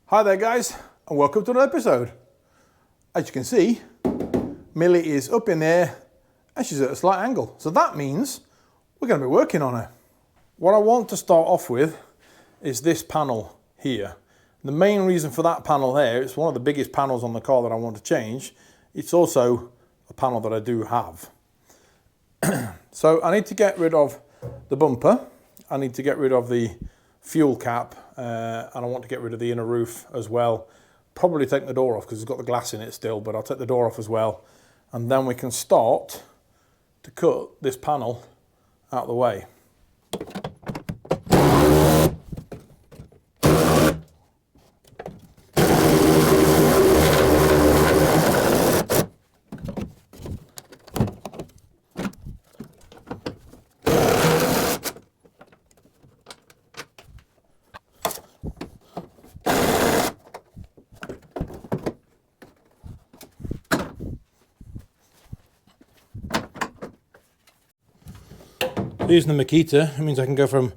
Hi there guys, and welcome to another episode. As you can see, Millie is up in the air and she's at a slight angle. So that means we're going to be working on her. What I want to start off with is this panel here. The main reason for that panel there, it's one of the biggest panels on the car that I want to change. It's also a panel that I do have. So I need to get rid of the bumper. I need to get rid of the fuel cap, and I want to get rid of the inner roof as well. Probably take the door off because it's got the glass in it still, but I'll take the door off as well. And then we can start to cut this panel out of the way. Using the Makita, it means I can go from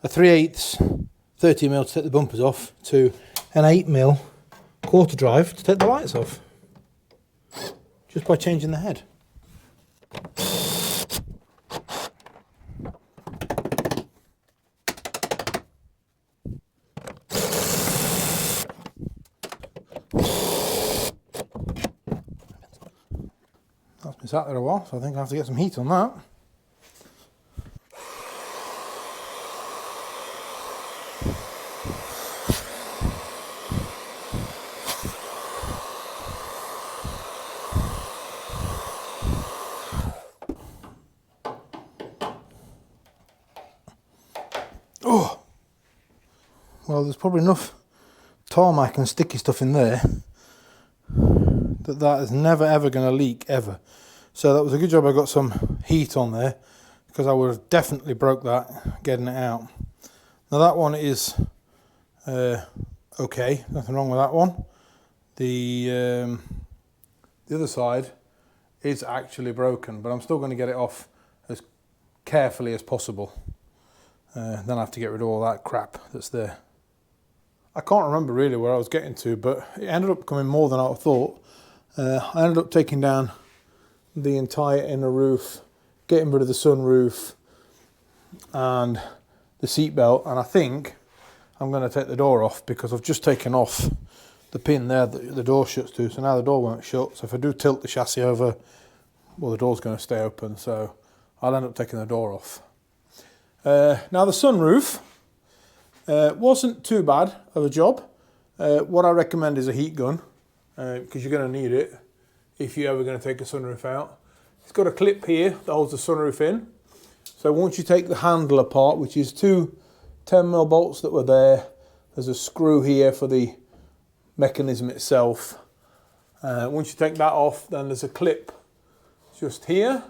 a 3/8 30mm to take the bumpers off to an 8mm quarter drive to take the lights off, just by changing the head. That's been sat there a while, so I think I have to get some heat on that. Oh, well, there's probably enough tarmac and sticky stuff in there that is never ever going to leak ever. So that was a good job I got some heat on there, because I would have definitely broke that getting it out. Now that one is okay, nothing wrong with that one. The other side is actually broken, but I'm still going to get it off as carefully as possible. Then I have to get rid of all that crap that's there. I can't remember really where I was getting to, but it ended up becoming more than I thought. I ended up taking down the entire inner roof, getting rid of the sunroof and the seat belt, and I think I'm going to take the door off because I've just taken off the pin there that the door shuts to, so now the door won't shut. So if I do tilt the chassis over, well, the door's going to stay open, so I'll end up taking the door off. Now the sunroof wasn't too bad of a job. What I recommend is a heat gun, because you're going to need it if you're ever going to take a sunroof out. It's got a clip here that holds the sunroof in. So once you take the handle apart, which is two 10mm bolts that were there, there's a screw here for the mechanism itself. Once you take that off, then there's a clip just here.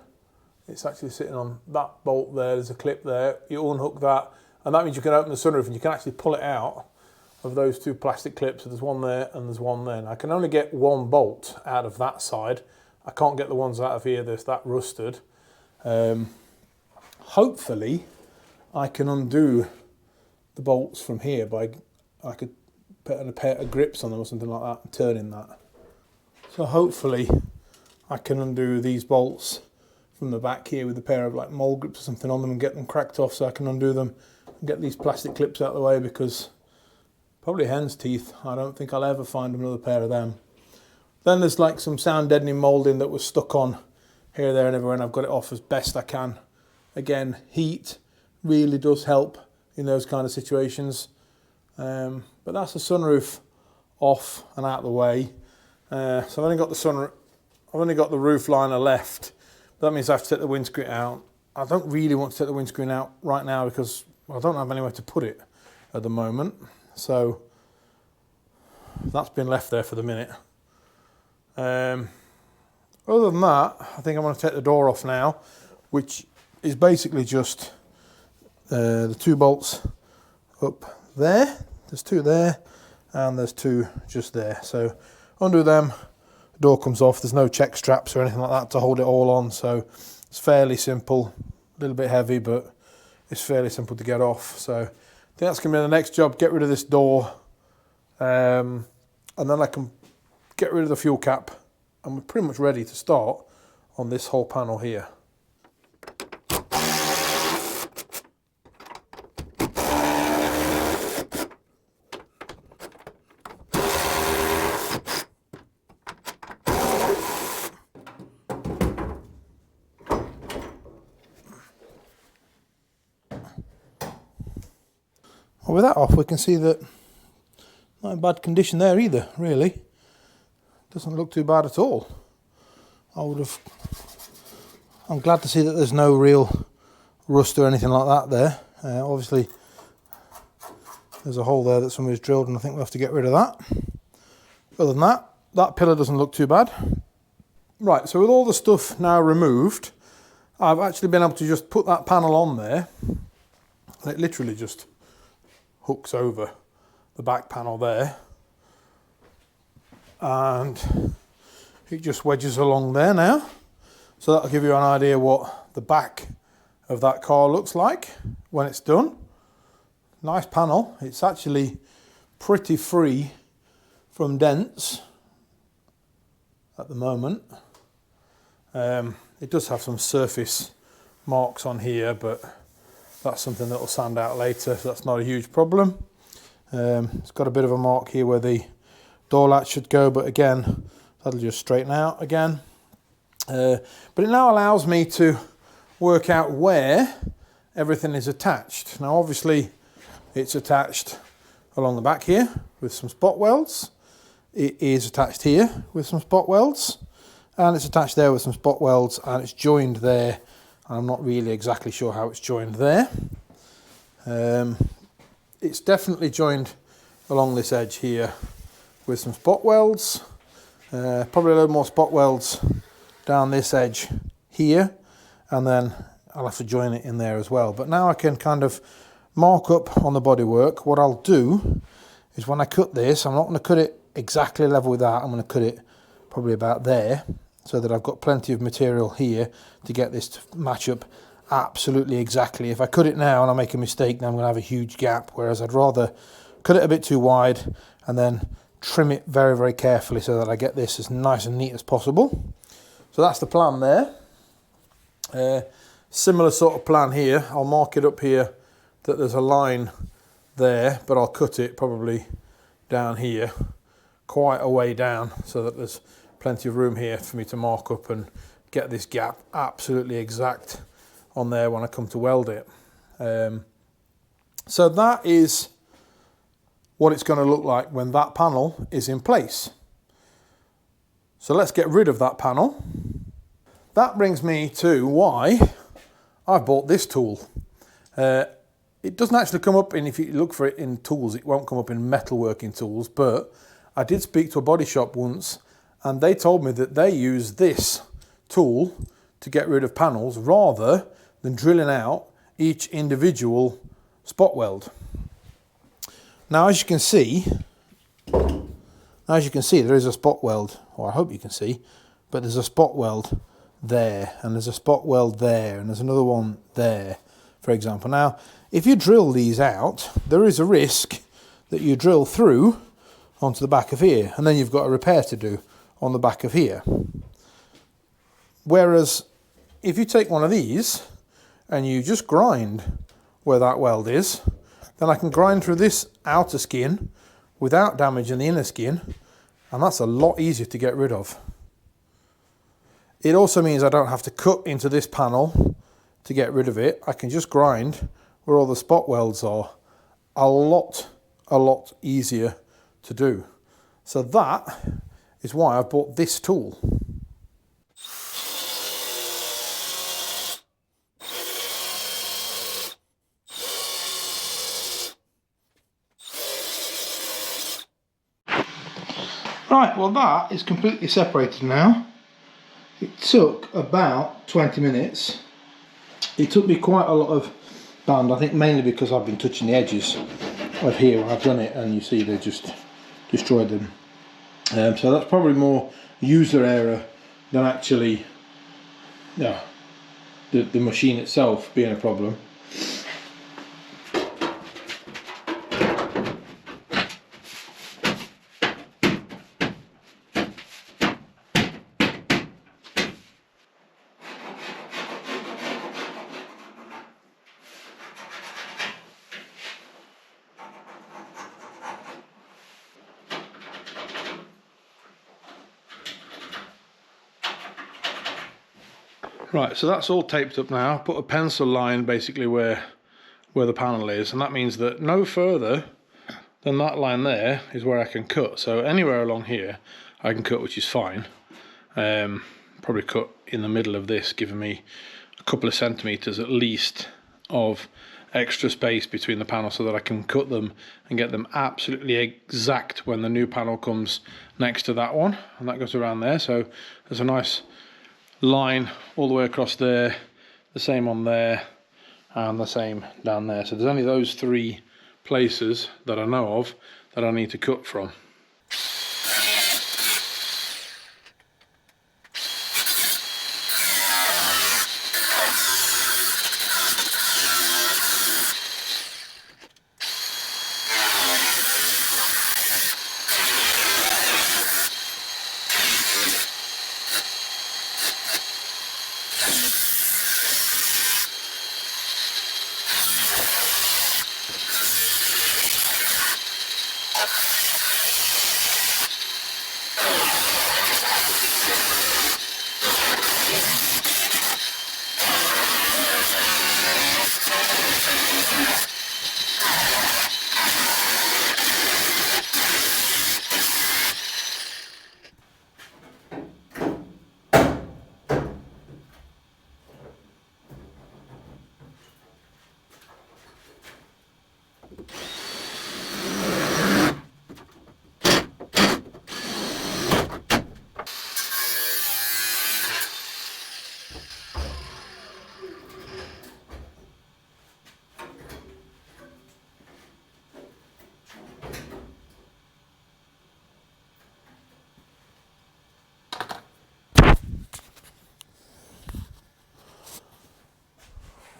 It's actually sitting on that bolt there. There's a clip there. You unhook that, and that means you can open the sunroof and you can actually pull it out of those two plastic clips. So there's one there and there's one there. And I can only get one bolt out of that side. I can't get the ones out of here. There's that rusted. Hopefully, I can undo the bolts from here by, I could put a pair of grips on them or something like that and turn in that. So hopefully, I can undo these bolts from the back here with a pair of like mole grips or something on them and get them cracked off, so I can undo them and get these plastic clips out of the way, because probably hen's teeth, I don't think I'll ever find another pair of them. Then there's like some sound deadening moulding that was stuck on here, there and everywhere, and I've got it off as best I can. Again, heat really does help in those kind of situations. But that's the sunroof off and out of the way. So I've only got the roof liner left. That means I have to take the windscreen out. I don't really want to take the windscreen out right now because I don't have anywhere to put it at the moment. So that's been left there for the minute. Other than that, I think I'm going to take the door off now, which is basically just the two bolts up there. There's two there and there's two just there. So undo them. Door comes off. There's no check straps or anything like that to hold it all on, so it's fairly simple. A little bit heavy, but it's fairly simple to get off. So I think that's going to be the next job. Get rid of this door, and then I can get rid of the fuel cap, and we're pretty much ready to start on this whole panel here. Well, with that off, we can see that not in bad condition there either, really. Doesn't look too bad at all. I'm glad to see that there's no real rust or anything like that there. Obviously, there's a hole there that somebody's drilled, and I think we'll have to get rid of that. Other than that, that pillar doesn't look too bad. Right, so with all the stuff now removed, I've actually been able to just put that panel on there, and it literally just hooks over the back panel there, and it just wedges along there now. So that'll give you an idea what the back of that car looks like when it's done. Nice panel. It's actually pretty free from dents at the moment. It does have some surface marks on here, but that's something that will sand out later, so that's not a huge problem. It's got a bit of a mark here where the door latch should go, but again, that'll just straighten out again. But it now allows me to work out where everything is attached. Now obviously it's attached along the back here with some spot welds. It is attached here with some spot welds, and it's attached there with some spot welds, and it's joined there. I'm not really exactly sure how it's joined there. It's definitely joined along this edge here with some spot welds. Probably a little more spot welds down this edge here, and then I'll have to join it in there as well. But now I can kind of mark up on the bodywork. What I'll do is when I cut this, I'm not going to cut it exactly level with that. I'm going to cut it probably about there, so that I've got plenty of material here to get this to match up absolutely exactly. If I cut it now and I make a mistake, then I'm going to have a huge gap, whereas I'd rather cut it a bit too wide and then trim it very, very carefully so that I get this as nice and neat as possible. So that's the plan there. Similar sort of plan here. I'll mark it up here that there's a line there, but I'll cut it probably down here, quite a way down, so that there's plenty of room here for me to mark up and get this gap absolutely exact on there when I come to weld it. So that is what it's going to look like when that panel is in place. So let's get rid of that panel. That brings me to why I bought this tool. It doesn't actually come up in, if you look for it in tools, it won't come up in metalworking tools, but I did speak to a body shop once, and they told me that they use this tool to get rid of panels rather than drilling out each individual spot weld. Now as you can see, there is a spot weld, or I hope you can see, but there's a spot weld there, and there's a spot weld there, and there's another one there, for example. Now, if you drill these out, there is a risk that you drill through onto the back of here, and then you've got a repair to do on the back of here. Whereas if you take one of these and you just grind where that weld is, then I can grind through this outer skin without damaging the inner skin, and that's a lot easier to get rid of. It also means I don't have to cut into this panel to get rid of it. I can just grind where all the spot welds are. A lot easier to do. So that is why I bought this tool. Right, well that is completely separated now. It took about 20 minutes. It took me quite a lot of band, I think mainly because I've been touching the edges of here when I've done it, and you see they just destroyed them. So that's probably more user error than actually the machine itself being a problem. Right, so that's all taped up now. Put a pencil line basically where the panel is, and that means that no further than that line there is where I can cut. So anywhere along here I can cut, which is fine. Probably cut in the middle of this, giving me a couple of centimeters at least of extra space between the panels so that I can cut them and get them absolutely exact when the new panel comes next to that one, and that goes around there. So there's a nice line all the way across there, the same on there, and the same down there. So there's only those three places that I know of that I need to cut from.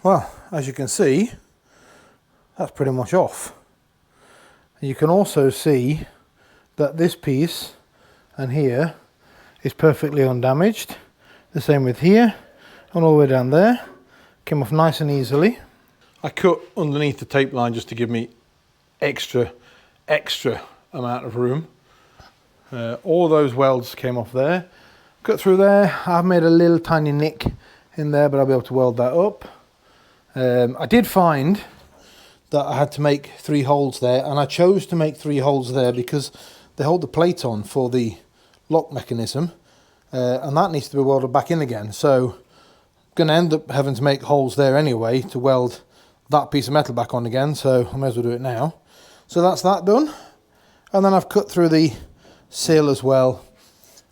Well, as you can see, that's pretty much off. You can also see that this piece and here is perfectly undamaged. The same with here and all the way down there. Came off nice and easily. I cut underneath the tape line just to give me extra amount of room. All those welds came off there. Cut through there. I've made a little tiny nick in there, but I'll be able to weld that up. I did find that I had to make 3 holes there, and I chose to make 3 holes there because they hold the plate on for the lock mechanism, and that needs to be welded back in again. So I'm going to end up having to make holes there anyway to weld that piece of metal back on again, so I may as well do it now. So that's that done, and then I've cut through the sill as well,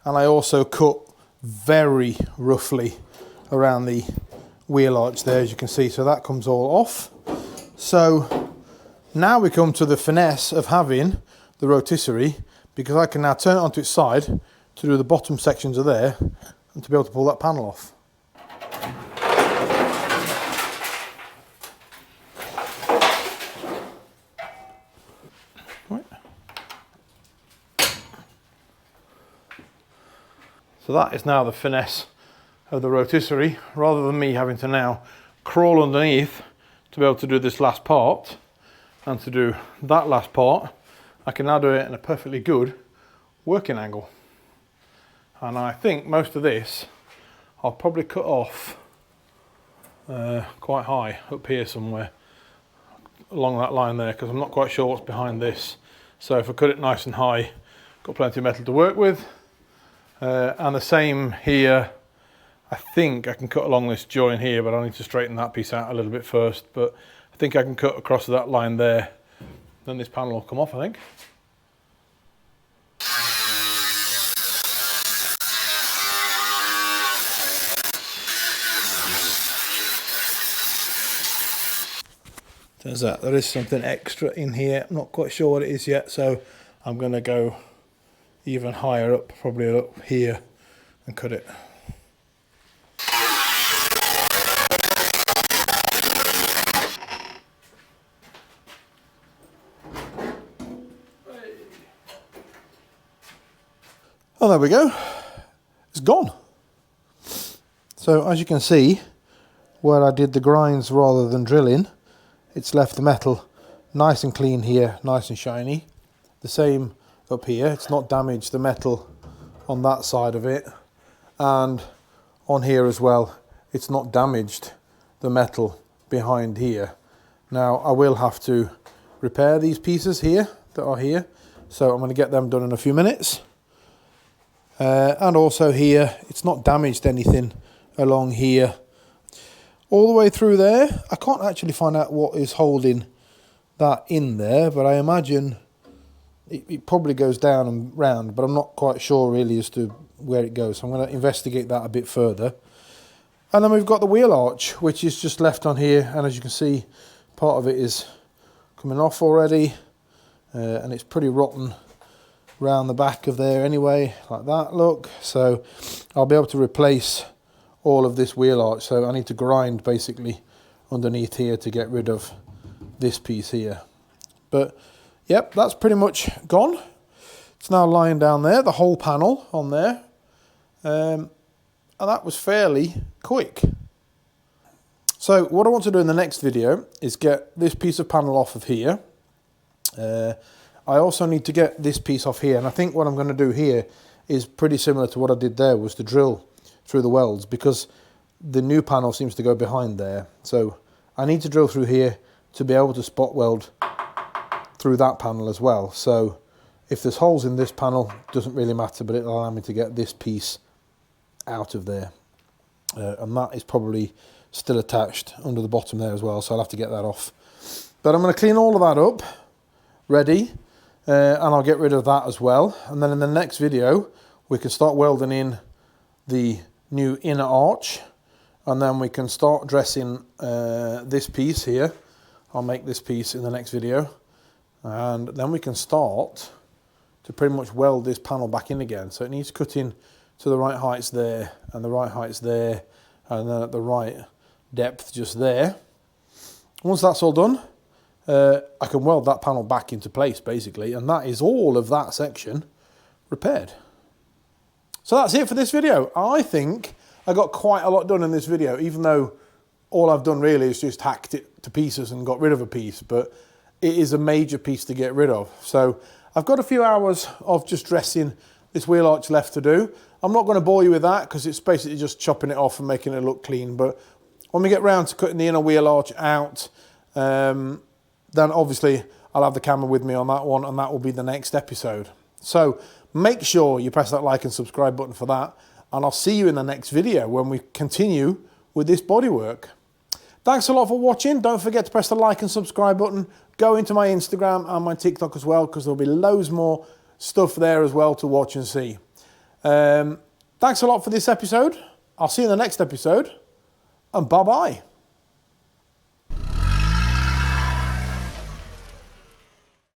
and I also cut very roughly around the wheel arch there, as you can see, so that comes all off. So now we come to the finesse of having the rotisserie, because I can now turn it onto its side to do the bottom sections of there and to be able to pull that panel off. Right. So that is now the finesse of the rotisserie. Rather than me having to now crawl underneath to be able to do this last part and to do that last part, I can now do it in a perfectly good working angle. And I think most of this I'll probably cut off quite high up here somewhere along that line there, because I'm not quite sure what's behind this. So if I cut it nice and high, got plenty of metal to work with. And the same here. I think I can cut along this joint here, but I need to straighten that piece out a little bit first. But I think I can cut across that line there. Then this panel will come off, I think. Turns out there is something extra in here. I'm not quite sure what it is yet, so I'm going to go even higher up, probably up here, and cut it. Oh, there we go. It's gone. So as you can see, where I did the grinds rather than drilling, it's left the metal nice and clean here, nice and shiny. The same up here. It's not damaged the metal on that side of it. And on here as well, it's not damaged the metal behind here. Now I will have to repair these pieces here that are here, so I'm going to get them done in a few minutes. And also here, it's not damaged anything along here. All the way through there, I can't actually find out what is holding that in there, but I imagine it probably goes down and round, but I'm not quite sure really as to where it goes. So I'm going to investigate that a bit further. And then we've got the wheel arch, which is just left on here, and as you can see, part of it is coming off already, and it's pretty rotten round the back of there anyway, like that, look. So I'll be able to replace all of this wheel arch, so I need to grind basically underneath here to get rid of this piece here. But yep, that's pretty much gone. It's now lying down there, the whole panel on there, and that was fairly quick. So what I want to do in the next video is get this piece of panel off of here. I also need to get this piece off here, and I think what I'm going to do here is pretty similar to what I did there, was to drill through the welds, because the new panel seems to go behind there. So I need to drill through here to be able to spot weld through that panel as well. So if there's holes in this panel, doesn't really matter, but it'll allow me to get this piece out of there. And that is probably still attached under the bottom there as well, so I'll have to get that off. But I'm going to clean all of that up, ready, and I'll get rid of that as well. And then in the next video, we can start welding in the new inner arch, and then we can start dressing this piece here. I'll make this piece in the next video, and then we can start to pretty much weld this panel back in again. So it needs cutting to the right heights there, and the right heights there, and then at the right depth just there. Once that's all done, I can weld that panel back into place basically, and that is all of that section repaired. So that's it for this video. I think I got quite a lot done in this video, even though all I've done really is just hacked it to pieces and got rid of a piece, but it is a major piece to get rid of. So I've got a few hours of just dressing this wheel arch left to do. I'm not going to bore you with that because it's basically just chopping it off and making it look clean, but when we get round to cutting the inner wheel arch out, then obviously I'll have the camera with me on that one, and that will be the next episode. So make sure you press that like and subscribe button for that, and I'll see you in the next video when we continue with this bodywork. Thanks a lot for watching. Don't forget to press the like and subscribe button. Go into my Instagram and my TikTok as well, because there'll be loads more stuff there as well to watch and see. Thanks a lot for this episode. I'll see you in the next episode, and bye-bye.